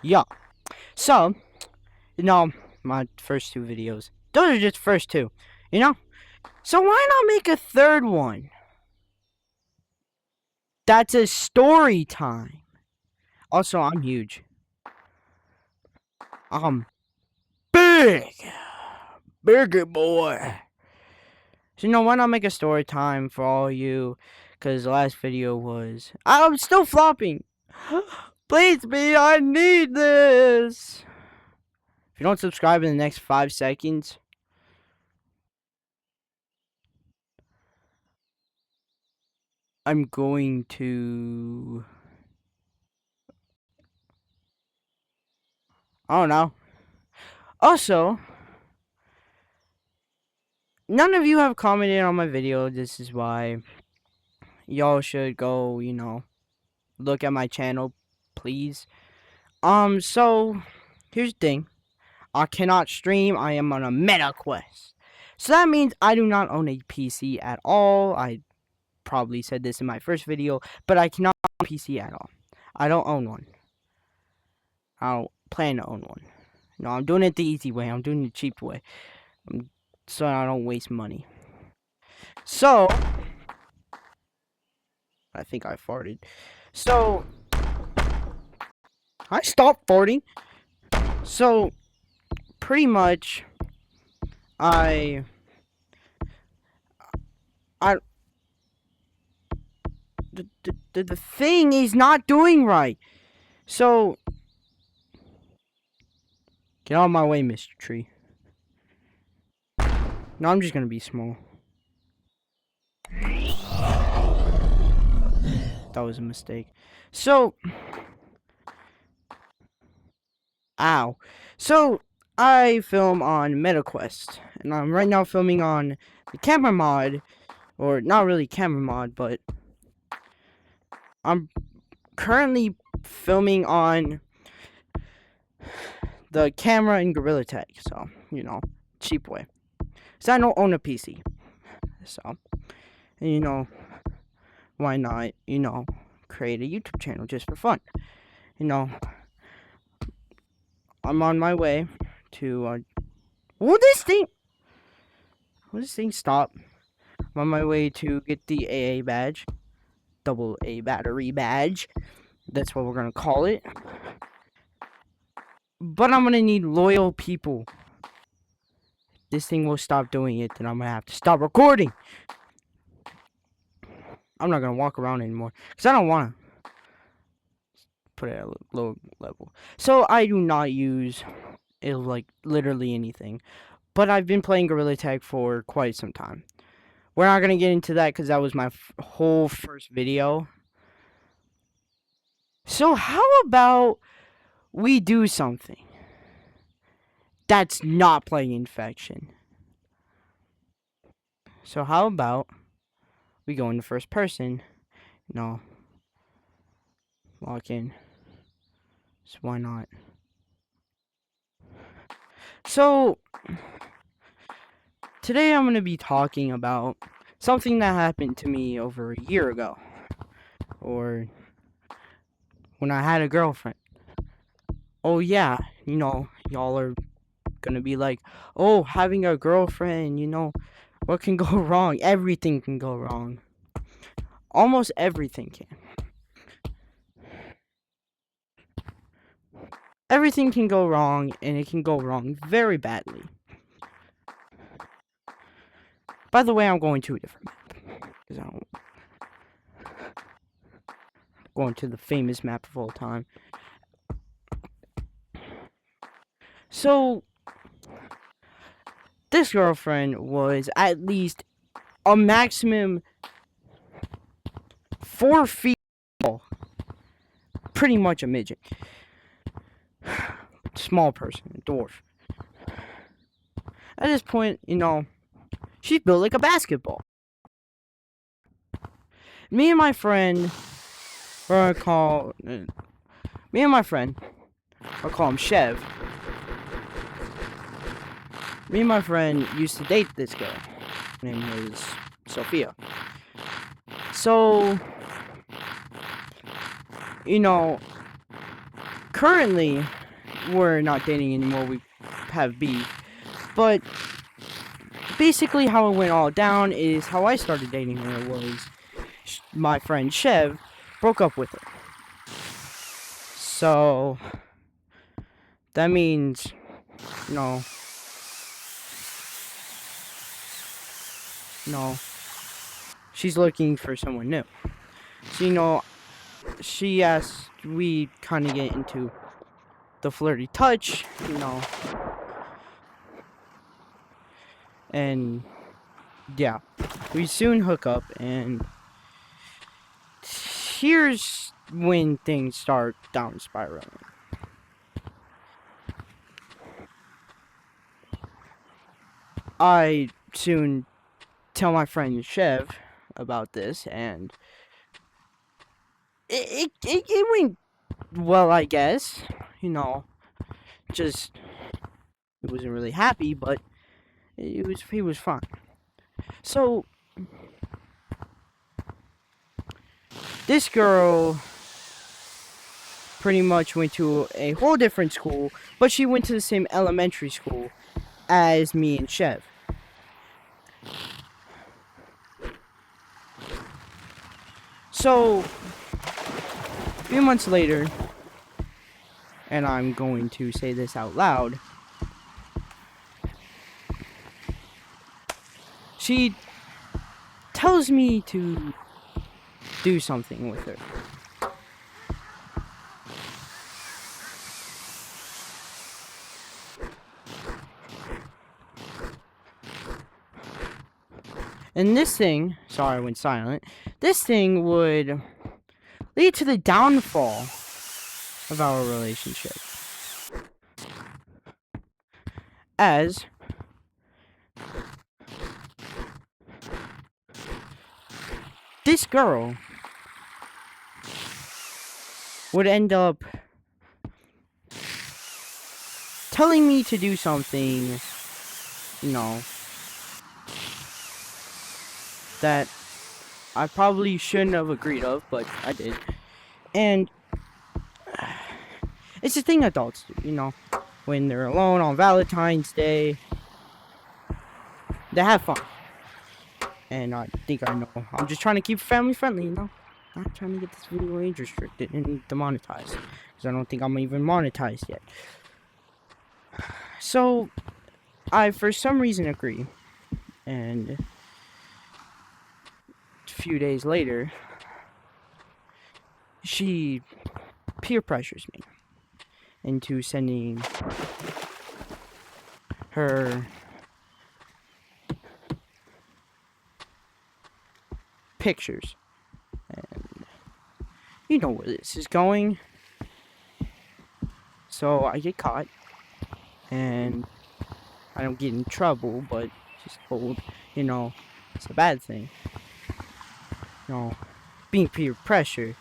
Yeah. So, you know, my first two videos. Those are just first two. You know? So why not make a third one? That's a story time. Also, I'm huge. I'm big. Bigger boy. So, why not make a story time for all you? Because the last video was. I'm still flopping. Please me, I need this. If you don't subscribe in the next 5 seconds, I'm going to. I don't know. Also, none of you have commented on my video. This is why y'all should go, look at my channel, please. So here's the thing. I cannot stream. I am on a meta quest. So that means I do not own a PC at all. I probably said this in my first video, but I cannot own a PC at all. I don't own one. I don't plan to own one. No, I'm doing it the easy way. I'm doing it the cheap way. So I don't waste money. So, I think I farted. So, I stopped farting. So, pretty much, I, I, the thing is not doing right. So, get out of my way, Mr. Tree. No, I'm just gonna be small. That was a mistake. So, ow. So, I film on MetaQuest, and I'm right now filming on the camera mod, or not really camera mod, but I'm currently filming on the camera in Gorilla Tag, so, cheap way. Because I don't own a PC, so, and why not, create a YouTube channel just for fun. You know, I'm on my way to, will this thing stop? I'm on my way to get the AA badge, double A battery badge, that's what we're gonna call it. But I'm gonna need loyal people. This thing will stop doing it, then I'm gonna have to stop recording. I'm not gonna walk around anymore, because I don't wanna put it at a low level. So I do not use it like literally anything. But I've been playing Gorilla Tag for quite some time. We're not gonna get into that because that was my whole first video. So how about we do something that's not playing Infection? So how about we go into first person? No. Lock in. So why not? So today I'm gonna be talking about something that happened to me over a year ago. Or when I had a girlfriend. Oh yeah, y'all are gonna be like, oh, having a girlfriend, what can go wrong? Everything can go wrong. Almost everything can. Everything can go wrong, and it can go wrong very badly. By the way, I'm going to a different map. Because I'm going to the famous map of all time. So, this girlfriend was at least a maximum 4 feet tall. Pretty much a midget. Small person, a dwarf. At this point, she's built like a basketball. Me and my friend, or me and my friend, I'll call him Chev. Me and my friend used to date this girl. Her name was Sophia. So, currently, we're not dating anymore. We have beef. But basically, how it went all down is how I started dating her was my friend Chev broke up with her. So that means, no, she's looking for someone new. So, she asked, we kind of get into the flirty touch, and yeah, we soon hook up, and here's when things start down spiraling. I soon tell my friend Chev about this, and it went well, I guess. Just he wasn't really happy, but he was fine. So this girl pretty much went to a whole different school, but she went to the same elementary school as me and Chev. So a few months later, and I'm going to say this out loud, she tells me to do something with her. And this thing, sorry I went silent, this thing would lead to the downfall of our relationship. As this girl would end up telling me to do something, that I probably shouldn't have agreed of, but I did. And it's a thing adults do, when they're alone on Valentine's Day. They have fun. And I think I know. I'm just trying to keep family friendly, Not trying to get this video age restricted and demonetized. Because I don't think I'm even monetized yet. So, I, for some reason, agree. And a few days later, she peer pressures me into sending her pictures. And you know where this is going. So I get caught. And I don't get in trouble, but just told, it's a bad thing. Being peer pressure,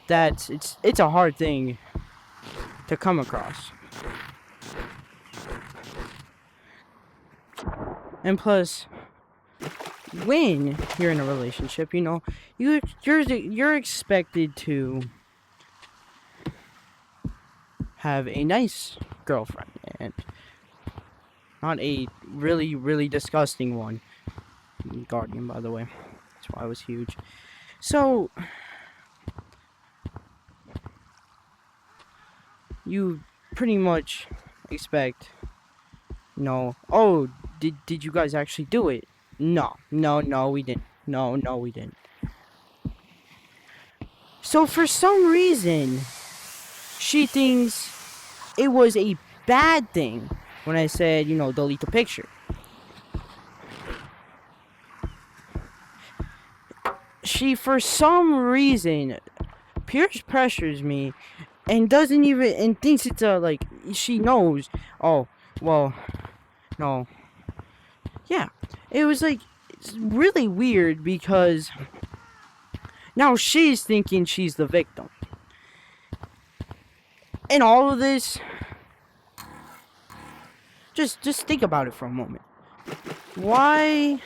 it's a hard thing to come across. And plus, when you're in a relationship, you're expected to have a nice girlfriend and not a really, really disgusting one. Guardian, by the way. That's why I was huge. So, you pretty much expect, oh, did you guys actually do it? No, we didn't. No, we didn't. So, for some reason, she thinks it was a bad thing when I said, delete the picture. She, for some reason, peer pressures me and doesn't even, and thinks it's she knows, oh, well, no. Yeah, it was it's really weird because now she's thinking she's the victim. And all of this, just think about it for a moment. Why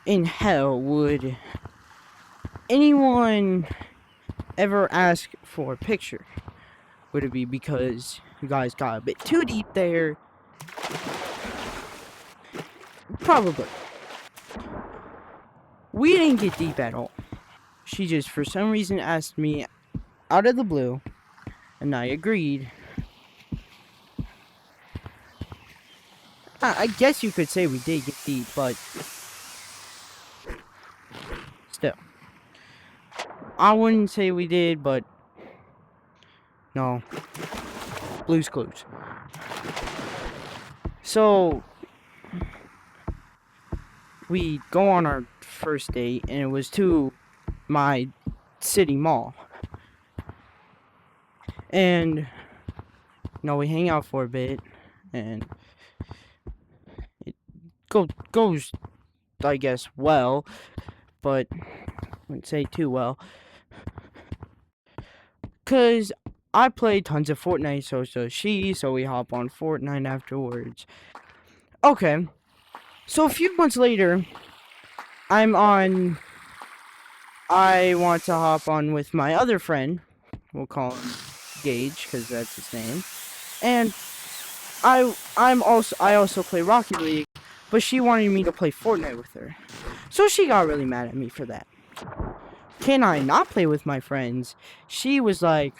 in hell would anyone ever ask for a picture? Would it be because you guys got a bit too deep there? Probably. We didn't get deep at all. She just, for some reason, asked me out of the blue, and I agreed. I guess you could say we did get deep, but still. I wouldn't say we did, but no. Blue's Clues. So, we go on our first date, and it was to my city mall. And, we hang out for a bit, and it goes, I guess, well, but I wouldn't say too well. Because I play tons of Fortnite, so does she, so we hop on Fortnite afterwards. Okay, so a few months later, I want to hop on with my other friend, we'll call him Gage, because that's his name, and I also play Rocket League, but she wanted me to play Fortnite with her, so she got really mad at me for that. Can I not play with my friends? She was like,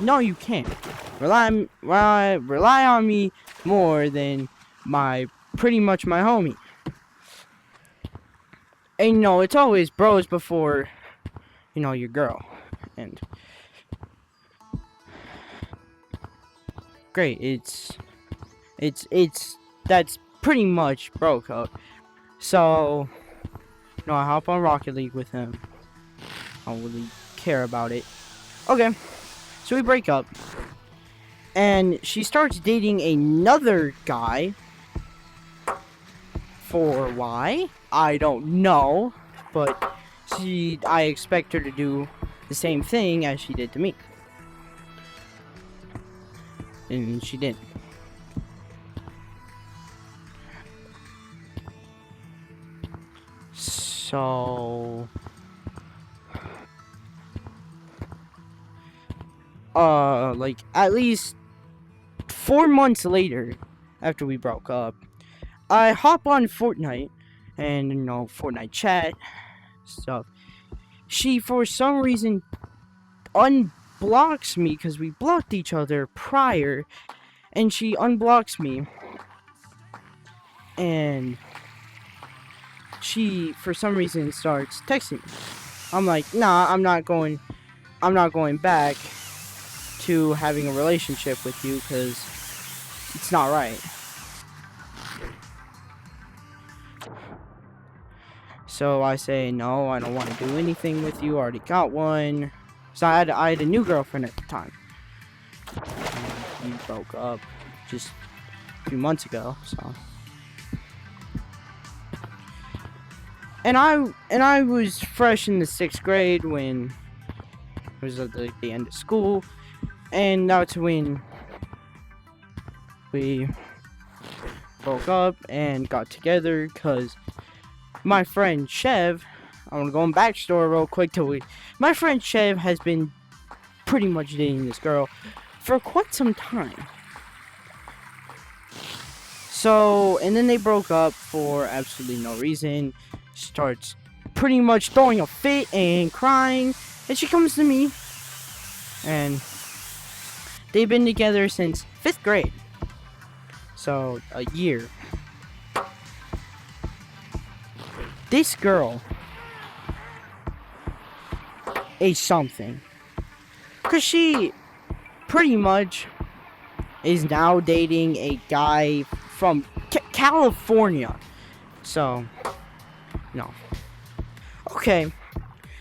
no, you can't. Rely on me more than pretty much my homie. And it's always bros before, your girl. And great, that's pretty much bro code. So, I hop on Rocket League with him. I don't really care about it. Okay, so we break up, and she starts dating another guy. For why? I don't know, but I expect her to do the same thing as she did to me. And she didn't. So, like, at least 4 months later, after we broke up, I hop on Fortnite, and, Fortnite chat, stuff. She, for some reason, unblocks me, because we blocked each other prior, and she unblocks me, and she, for some reason, starts texting me. I'm like, nah, I'm not going back to having a relationship with you, because it's not right. So I say, no, I don't want to do anything with you, I already got one. So I had a new girlfriend at the time. We broke up just a few months ago, so. And I was fresh in the 6th grade when it was at the end of school, and that's when we broke up and got together, because my friend Chev, I want to go on backstory real quick my friend Chev has been pretty much dating this girl for quite some time. So, and then they broke up for absolutely no reason. Starts pretty much throwing a fit and crying, and she comes to me, and they've been together since 5th grade. So, a year. This girl is something. Because she pretty much is now dating a guy from California. So, no. Okay.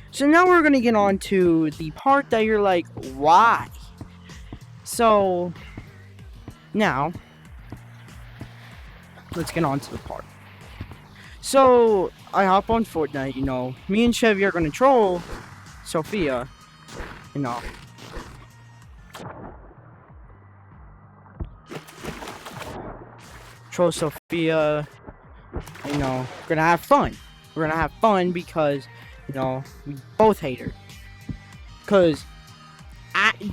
So now we're going to get on to the part that you're like, why? So, now, let's get on to the part. So, I hop on Fortnite, me and Chevy are gonna troll Sophia, Troll Sophia, we're gonna have fun. We're gonna have fun because, we both hate her. Cause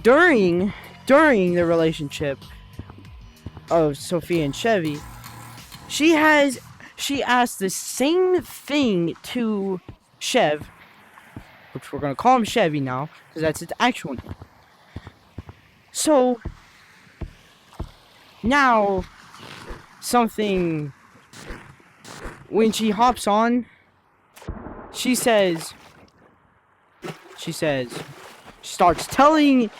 during the relationship of Sophia and Chevy, she asked the same thing to Chev, which we're gonna call him Chevy now, because that's its actual name. So now something, when she hops on, she starts telling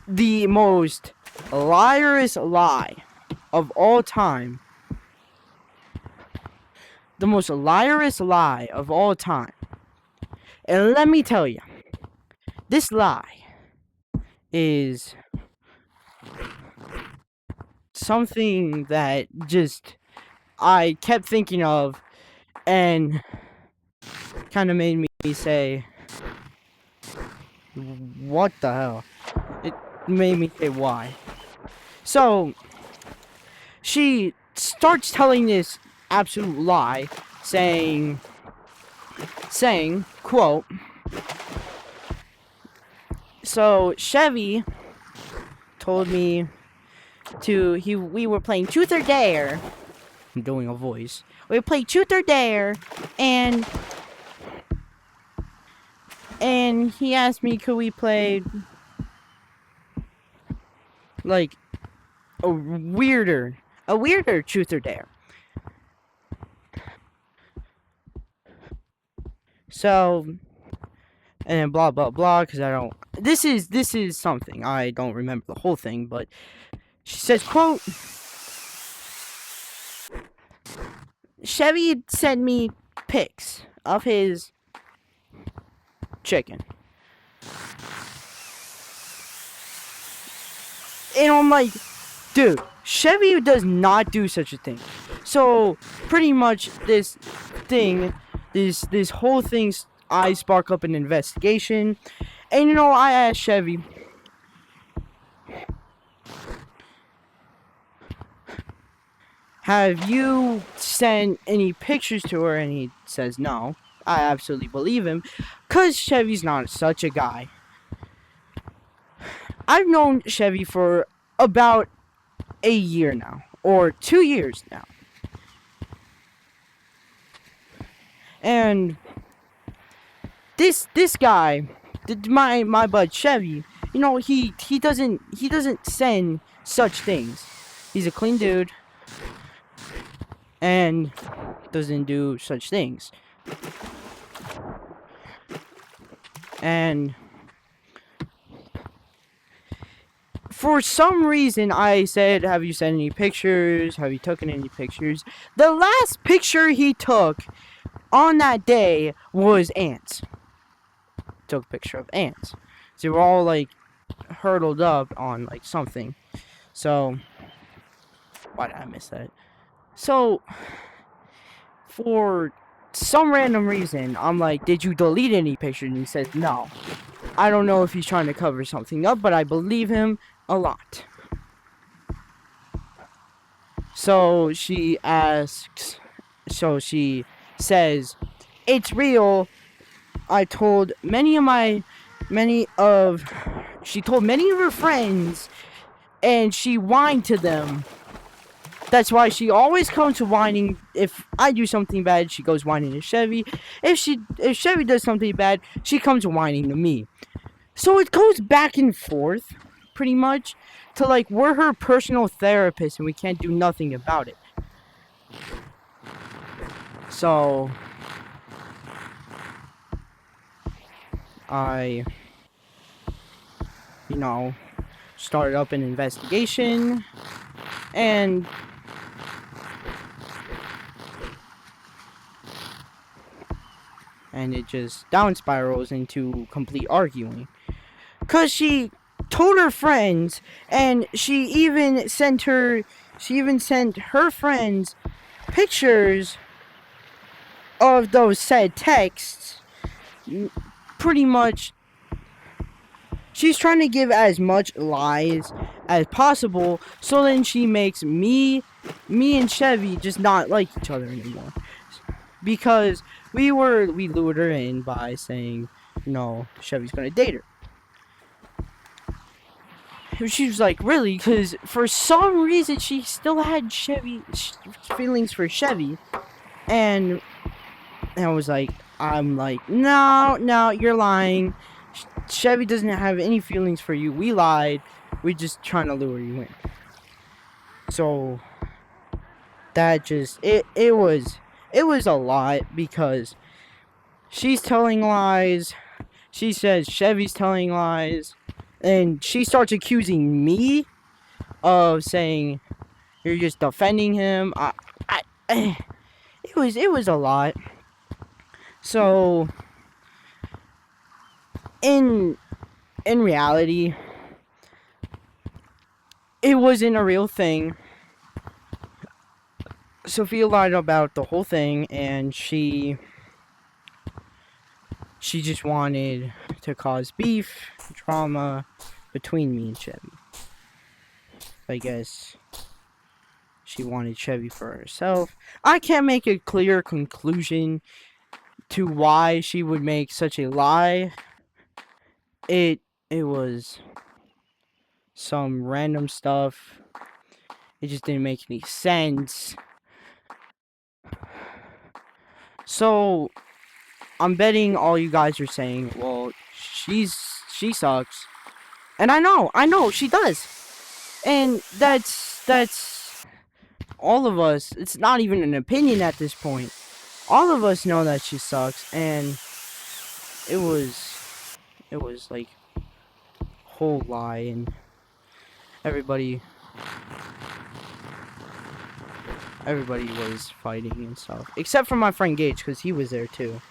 the most liarous lie of all time. The most liarous lie of all time. And let me tell you, this lie is something that just I kept thinking of and kind of made me say, what the hell? It made me say, why? So, she starts telling this absolute lie, saying, quote, so Chevy told me we were playing Truth or Dare. I'm doing a voice. We played Truth or Dare, and he asked me, could we play like a weirder Truth or Dare. So, and then blah blah blah, because I don't. This is something I don't remember the whole thing, but she says, quote, Chevy sent me pics of his chicken. And I'm like, dude, Chevy does not do such a thing. So, pretty much this whole thing, I spark up an investigation. And you know, I asked Chevy, have you sent any pictures to her? And he says no. I absolutely believe him, because Chevy's not such a guy. I've known Chevy for about a year now, or 2 years now. And this guy, my bud Chevy, you know, he doesn't send such things. He's a clean dude and doesn't do such things. And for some reason, I said, have you sent any pictures? Have you taken any pictures? The last picture he took on that day was ants. Took a picture of ants. So they were all like hurtled up on like something. So, why did I miss that? So, for some random reason, I'm like, did you delete any pictures? And he says no. I don't know if he's trying to cover something up, but I believe him a lot. So she says, it's real. She told many of her friends, and she whined to them. That's why she always comes to whining. If I do something bad, she goes whining to Chevy. If Chevy does something bad, she comes whining to me. So it goes back and forth, pretty much, to like, we're her personal therapist and we can't do nothing about it. So I, started up an investigation, and it just down spirals into complete arguing. 'Cause she told her friends, and she even sent her friends pictures of those said texts. Pretty much, she's trying to give as much lies as possible, so then she makes me and Chevy just not like each other anymore. Because we lured her in by saying, no, Chevy's gonna date her. she was like, really? Because for some reason she still had feelings for Chevy, and I was like, I'm like, no, no, you're lying. Chevy doesn't have any feelings for you. We lied. We just trying to lure you in. So that just it was a lot because she's telling lies. She says Chevy's telling lies, and she starts accusing me of saying you're just defending him. I it was a lot. So in reality, it wasn't a real thing. Sophia lied about the whole thing, and she just wanted to cause beef, drama between me and Chevy. I guess she wanted Chevy for herself. I can't make a clear conclusion to why she would make such a lie. It was some random stuff. It just didn't make any sense. So I'm betting all you guys are saying, well, she sucks. And I know she does. And that's all of us. It's not even an opinion at this point. All of us know that she sucks, and it was like whole lie, and everybody was fighting and stuff, except for my friend Gage, because he was there too.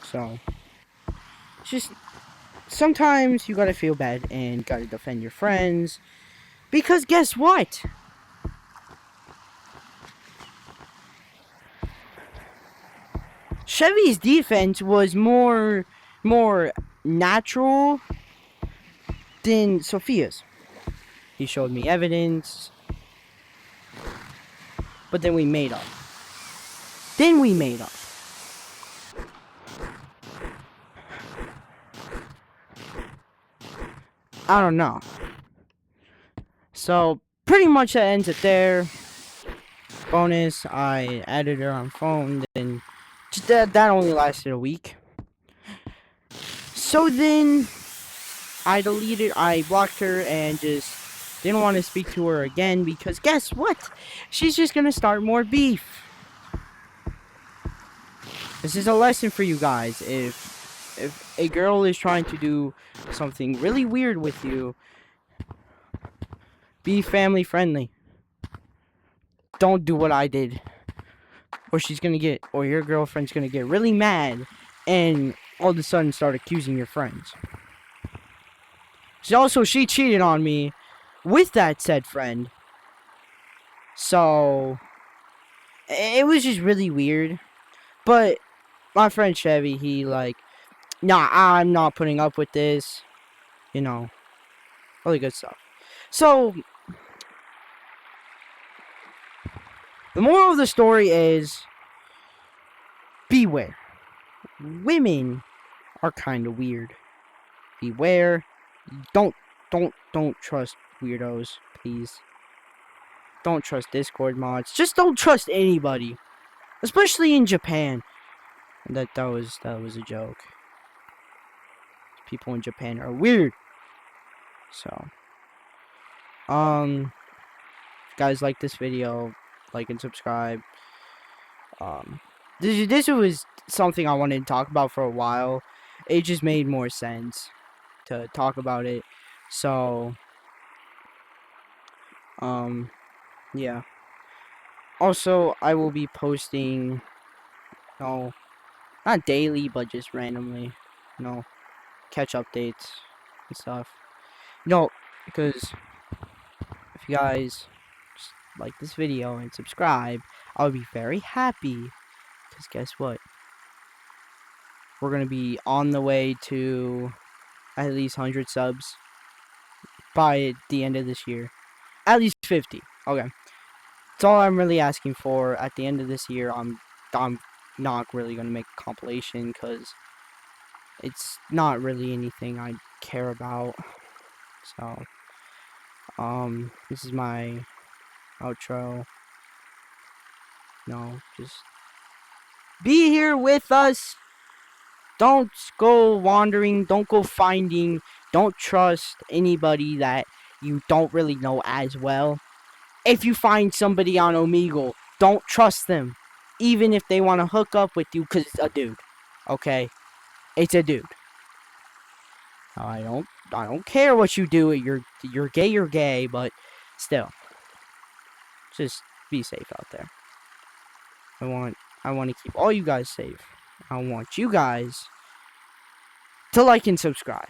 So just sometimes you gotta feel bad and gotta defend your friends, because guess what? Chevy's defense was more natural than Sophia's. He showed me evidence, but then we made up. I don't know. So pretty much that ends it there. Bonus, I added her on phone, then that only lasted a week. So then I blocked her and just didn't want to speak to her again, because guess what? She's just gonna start more beef. This is a lesson for you guys. If a girl is trying to do something really weird with you, be family friendly. Don't do what I did. Or your girlfriend's gonna get really mad and all of a sudden start accusing your friends. She cheated on me with that said friend. So it was just really weird. But my friend Chevy, he like, nah, I'm not putting up with this. You know, really good stuff. So the moral of the story is beware. Women are kind of weird. Beware. Don't trust weirdos, please. Don't trust Discord mods. Just don't trust anybody, especially in Japan. That was a joke. People in Japan are weird. So, if you guys like this video, like and subscribe. This was something I wanted to talk about for a while. It just made more sense to talk about it. So, yeah. Also, I will be posting, no, not daily, but just randomly, catch updates and stuff. No, because if you guys just like this video and subscribe, I would be very happy. Because guess what? We're going to be on the way to at least 100 subs by the end of this year. At least 50. Okay. That's all I'm really asking for. At the end of this year, I'm not really going to make a compilation, because it's not really anything I care about. So, this is my outro. No, just be here with us. Don't go wandering. Don't go finding. Don't trust anybody that you don't really know as well. If you find somebody on Omegle, don't trust them. Even if they want to hook up with you, because it's a dude. Okay? It's a dude. I don't care what you do. You're gay, but still. Just be safe out there. I want to keep all you guys safe. I want you guys to like and subscribe.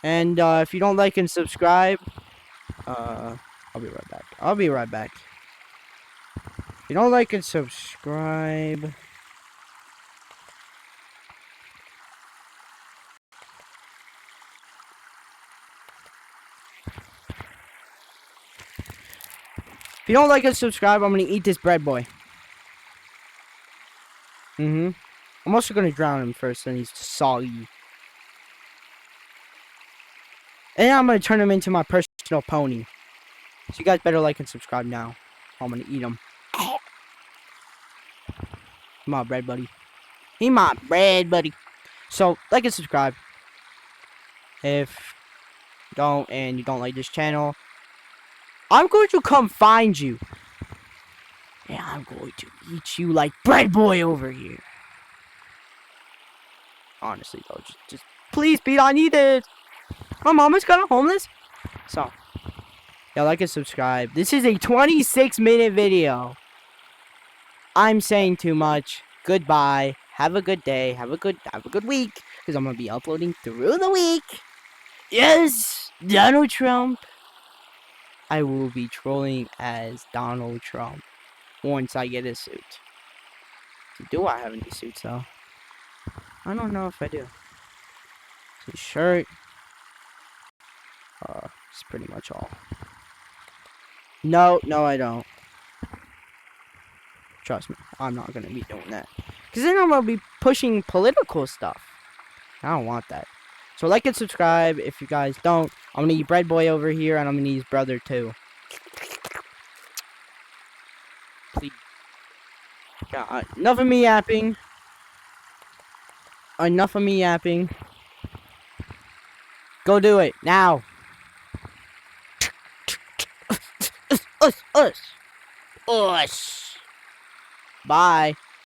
And if you don't like and subscribe, I'll be right back. I'll be right back. If you don't like and subscribe, if you don't like and subscribe, I'm gonna eat this bread boy. I'm also gonna drown him first, and he's soggy. And I'm gonna turn him into my personal pony. So you guys better like and subscribe now. I'm gonna eat him. My bread buddy. He my bread buddy. So like and subscribe. If you don't and you don't like this channel, I'm going to come find you. And I'm going to eat you like bread boy over here. Honestly though, just please Pete, I need it. My mom is kinda homeless. So yeah, like and subscribe. This is a 26-minute video. I'm saying too much. Goodbye. Have a good day. Have a good week. Because I'm gonna be uploading through the week. Yes, Donald Trump. I will be trolling as Donald Trump once I get a suit. Do I have any suits though? I don't know if I do. T-shirt. It's pretty much all. No, I don't. Trust me, I'm not gonna be doing that. Because then I'm gonna be pushing political stuff. I don't want that. So like and subscribe. If you guys don't, I'm gonna eat bread boy over here, and I'm gonna eat his brother too. Please. God, enough of me yapping. Enough of me yapping. Go do it now. Us. Bye.